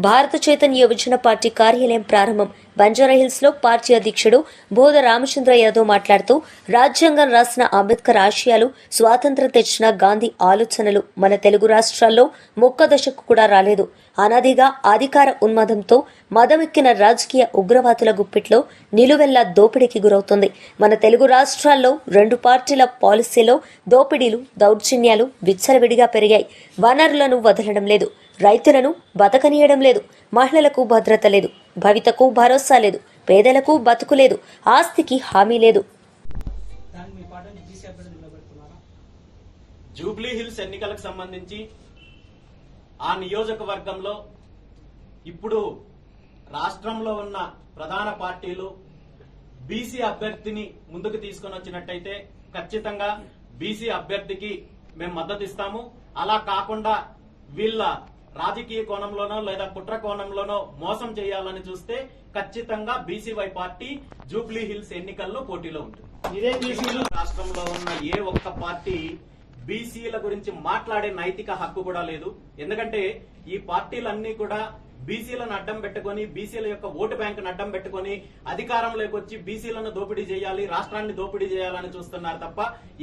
భారత చైతన్య యువజన పార్టీ కార్యాలయం ప్రారంభం. బంజారాహిల్స్ లో పార్టీ అధ్యక్షుడు బోధ రామచంద్ర యాదవ్ మాట్లాడుతూ, రాజ్యాంగం రాసిన అంబేద్కర్ ఆశయాలు, స్వాతంత్ర్యం తెచ్చిన గాంధీ ఆలోచనలు మన తెలుగు రాష్ట్రాల్లో మొక్క దశకు కూడా రాలేదు. అనాదిగా అధికార ఉన్మాదంతో మదమెక్కిన రాజకీయ ఉగ్రవాదుల గుప్పిట్లో నిలువెల్లా దోపిడీకి గురవుతుంది. మన తెలుగు రాష్ట్రాల్లో 2 పార్టీల పాలసీలో దోపిడీలు, దౌర్జన్యాలు విచ్చలవిడిగా పెరిగాయి. వనరులను వదలడం లేదు, రైతులను బతకనీయడం లేదు, మహిళలకు భద్రత లేదు, భవితకు భరోసా లేదు, పేదలకు బతుకు లేదు, ఆస్తికి హామీ లేదు. జూబ్లీ హిల్స్ ఎన్నికలకు సంబంధించి ఆ నియోజకవర్గంలో ఇప్పుడు రాష్ట్రంలో ఉన్న ప్రధాన పార్టీలు బీసీ అభ్యర్థిని ముందుకు తీసుకొని వచ్చినట్టయితే ఖచ్చితంగా బీసీ అభ్యర్థికి మేము మద్దతు ఇస్తాము. అలా కాకుండా వీళ్ళ రాజకీయ కోణంలోనో లేదా కుట్ర కోణంలోనో మోసం చేయాలని చూస్తే ఖచ్చితంగా బీసీవై పార్టీ జూబ్లీ హిల్స్ ఎన్నికల్లో పోటీలో ఉంటుంది. రాష్ట్రంలో ఉన్న ఏ ఒక్క పార్టీ బీసీల గురించి మాట్లాడే నైతిక హక్కు కూడా లేదు. ఎందుకంటే ఈ పార్టీలన్నీ కూడా బీసీలను అడ్డం పెట్టుకుని, బీసీల యొక్క ఓటు బ్యాంకును అడ్డం పెట్టుకుని అధికారంలోకి వచ్చి బీసీలను దోపిడీ చేయాలి, రాష్ట్రాన్ని దోపిడీ చేయాలని చూస్తున్నారు తప్ప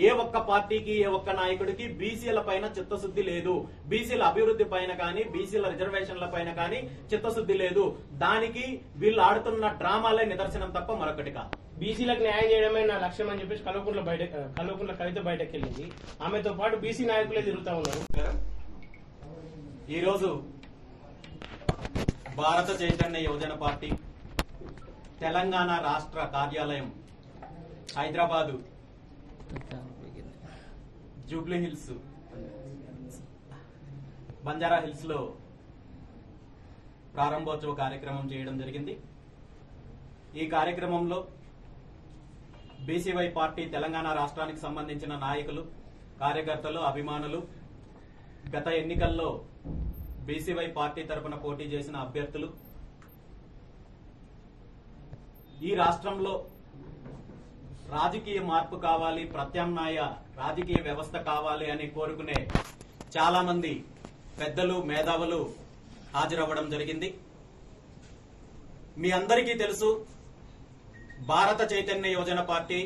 ఏ ఒక్క పార్టీకి, ఏ ఒక్క నాయకుడికి బీసీల పైన చిత్తశుద్ధి లేదు. బీసీల అభివృద్ధి పైన కానీ, బీసీల రిజర్వేషన్ల పైన కానీ చిత్తశుద్ధి లేదు. దానికి వీళ్ళు ఆడుతున్న డ్రామాలే నిదర్శనం తప్ప మరొకటి కాదు. బీసీలకు న్యాయం చేయడమే నా లక్ష్యం అని చెప్పేసి కల్వకుంట్ల కవిత బయటకు వెళ్ళింది. ఆమెతో పాటు బీసీ నాయకులే తిరుగుతా ఉన్నారు. ఈరోజు భారత చైతన్య యువజన పార్టీ తెలంగాణ రాష్ట్ర కార్యాలయం Hyderabad Jubilee hills Banjara hills లో ప్రారంభోత్సవ కార్యక్రమం చేయడం జరిగింది. ఈ కార్యక్రమంలో బీసీవై పార్టీ తెలంగాణ రాష్ట్రానికి సంబంధించిన నాయకులు, కార్యకర్తలు, అభిమానులు, గత ఎన్నికల్లో బీసీవై పార్టీ తరఫున పోటీ చేసిన అభ్యర్థులు, ఈ రాష్ట్రంలో రాజకీయ మార్పు కావాలి, ప్రత్యామ్నాయ రాజకీయ వ్యవస్థ కావాలి అని కోరుకునే చాలా మంది పెద్దలు, మేధావులు హాజరవ్వడం జరిగింది. మీ అందరికీ తెలుసు, భారత చైతన్య యువజన పార్టీ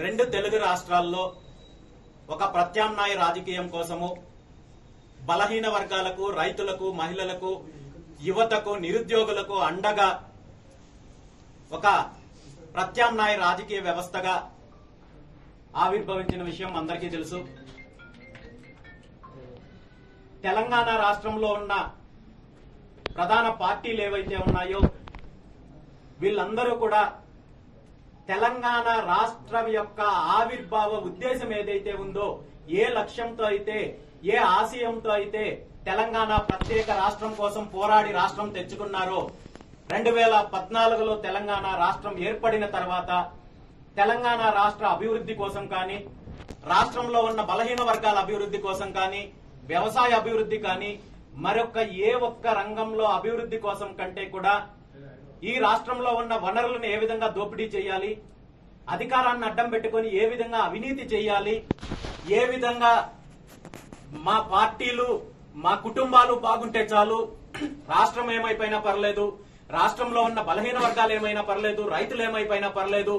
2 తెలుగు రాష్ట్రాల్లో ఒక ప్రత్యామ్నాయ రాజకీయం కోసము బలహీన వర్గాలకు, రైతులకు, మహిళలకు, యువతకు, నిరుద్యోగులకు అండగా ఒక ప్రత్యామ్నాయ రాజకీయ వ్యవస్థగా ఆవిర్భవించిన విషయం అందరికీ తెలుసు. తెలంగాణ రాష్ట్రంలో ఉన్న ప్రధాన పార్టీలు ఏవైతే ఉన్నాయో వీళ్ళందరూ కూడా తెలంగాణ రాష్ట్రం యొక్క ఆవిర్భావ ఉద్దేశం ఏదైతే ఉందో, ఏ లక్ష్యంతో అయితే, ఏ ఆశయంతో అయితే తెలంగాణ ప్రత్యేక రాష్ట్రం కోసం పోరాడి రాష్ట్రం తెచ్చుకున్నారో, 2014లో తెలంగాణ రాష్ట్రం ఏర్పడిన తర్వాత తెలంగాణ రాష్ట్ర అభివృద్ధి కోసం కానీ, రాష్ట్రంలో ఉన్న బలహీన వర్గాల అభివృద్ధి కోసం కానీ, వ్యవసాయ అభివృద్ధి కానీ, మరొక ఏ ఒక్క రంగంలో అభివృద్ధి కోసం కంటే కూడా ఈ రాష్ట్రంలో ఉన్న వనరులను ఏ విధంగా దోపిడీ చేయాలి, అధికారాన్ని అడ్డం పెట్టుకుని ఏ విధంగా అవినీతి చేయాలి, ఏ విధంగా మా పార్టీలు, మా కుటుంబాలు బాగుంటే చాలు, రాష్ట్రం ఏమైపోయినా పర్లేదు, రాష్ట్రంలో ఉన్న బలహీన వర్గాలు ఏమైనా పర్లేదు, రైతులు ఏమైపోయినా పర్లేదు,